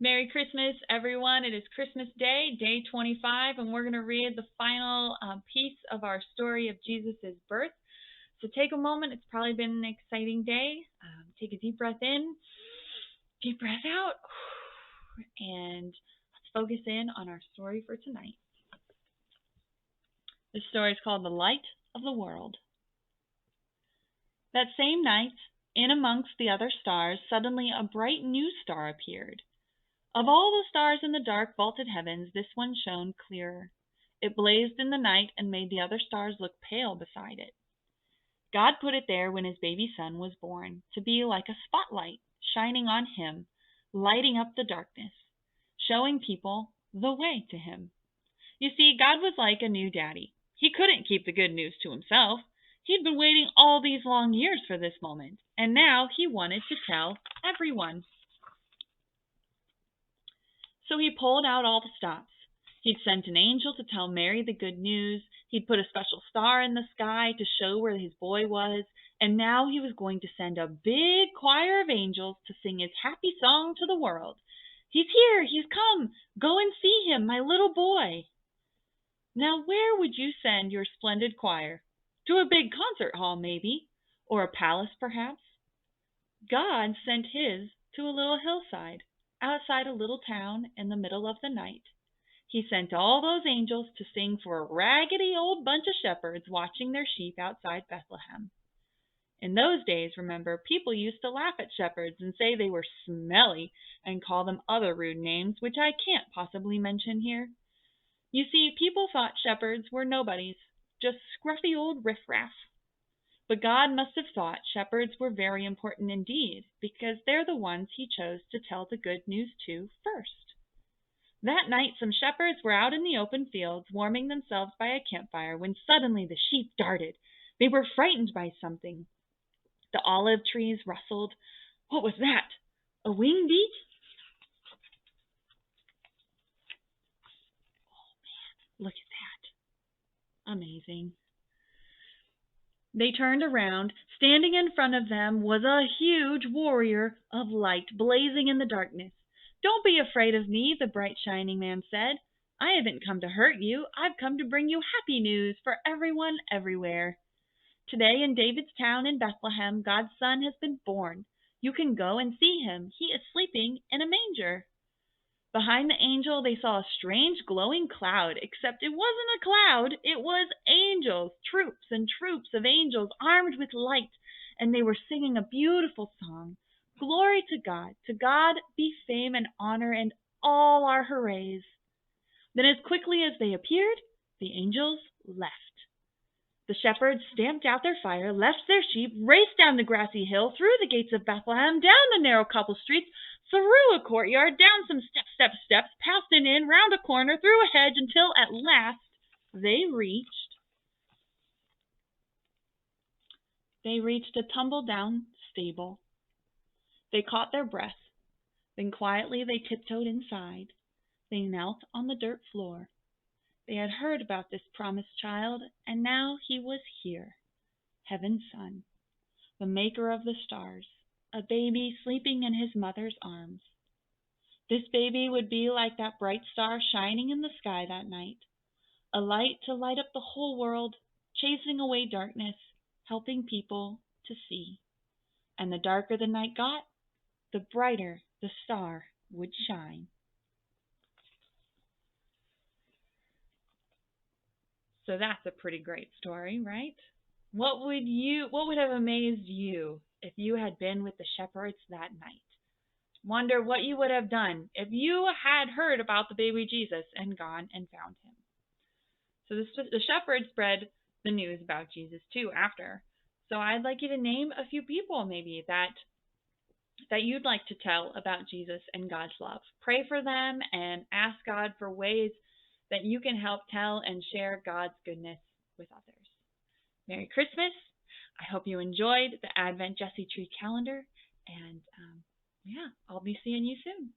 Merry Christmas, everyone. It is Christmas Day, day 25, and we're going to read the final piece of our story of Jesus' birth. So take a moment. It's probably been an exciting day. Take a deep breath in, deep breath out, and let's focus in on our story for tonight. This story is called The Light of the World. That same night, in amongst the other stars, suddenly a bright new star appeared. Of all the stars in the dark, vaulted heavens, this one shone clearer. It blazed in the night and made the other stars look pale beside it. God put it there when his baby son was born, to be like a spotlight shining on him, lighting up the darkness, showing people the way to him. You see, God was like a new daddy. He couldn't keep the good news to himself. He'd been waiting all these long years for this moment, and now he wanted to tell everyone. So he pulled out all the stops. He'd sent an angel to tell Mary the good news. He'd put a special star in the sky to show where his boy was. And now he was going to send a big choir of angels to sing his happy song to the world. He's here, he's come. Go and see him, my little boy. Now where would you send your splendid choir? To a big concert hall, maybe, or a palace, perhaps. God sent his to a little hillside, outside a little town in the middle of the night. He sent all those angels to sing for a raggedy old bunch of shepherds watching their sheep outside Bethlehem. In those days, remember, people used to laugh at shepherds and say they were smelly and call them other rude names, which I can't possibly mention here. You see, people thought shepherds were nobodies, just scruffy old riffraff. But God must have thought shepherds were very important indeed, because they're the ones he chose to tell the good news to first. That night some shepherds were out in the open fields, warming themselves by a campfire, when suddenly the sheep darted. They were frightened by something. The olive trees rustled. What was that? A wing beat? Oh man, look at that. Amazing. They turned around. Standing in front of them was a huge warrior of light, blazing in the darkness. "Don't be afraid of me," the bright shining man said. "I haven't come to hurt you. I've come to bring you happy news for everyone everywhere. Today in David's town in Bethlehem, God's son has been born. You can go and see him. He is sleeping in a manger." Behind the angel, they saw a strange glowing cloud, except it wasn't a cloud, it was angels, troops and troops of angels armed with light, and they were singing a beautiful song. Glory to God be fame and honor and all our hoorays. Then as quickly as they appeared, the angels left. The shepherds stamped out their fire, left their sheep, raced down the grassy hill, through the gates of Bethlehem, down the narrow cobble streets, through a courtyard, down some steps, past an inn, round a corner, through a hedge, until at last they reached a tumble-down stable. They caught their breath. Then quietly they tiptoed inside. They knelt on the dirt floor. They had heard about this promised child, and now he was here, Heaven's Son, the maker of the stars, a baby sleeping in his mother's arms. This baby would be like that bright star shining in the sky that night, a light to light up the whole world, chasing away darkness, helping people to see. And the darker the night got, the brighter the star would shine. So that's a pretty great story, right? What would have amazed you if you had been with the shepherds that night? Wonder what you would have done if you had heard about the baby Jesus and gone and found him. So the shepherds spread the news about Jesus too after. So I'd like you to name a few people maybe that you'd like to tell about Jesus and God's love. Pray for them and ask God for ways that you can help tell and share God's goodness with others. Merry Christmas. I hope you enjoyed the Advent Jesse Tree calendar, and I'll be seeing you soon.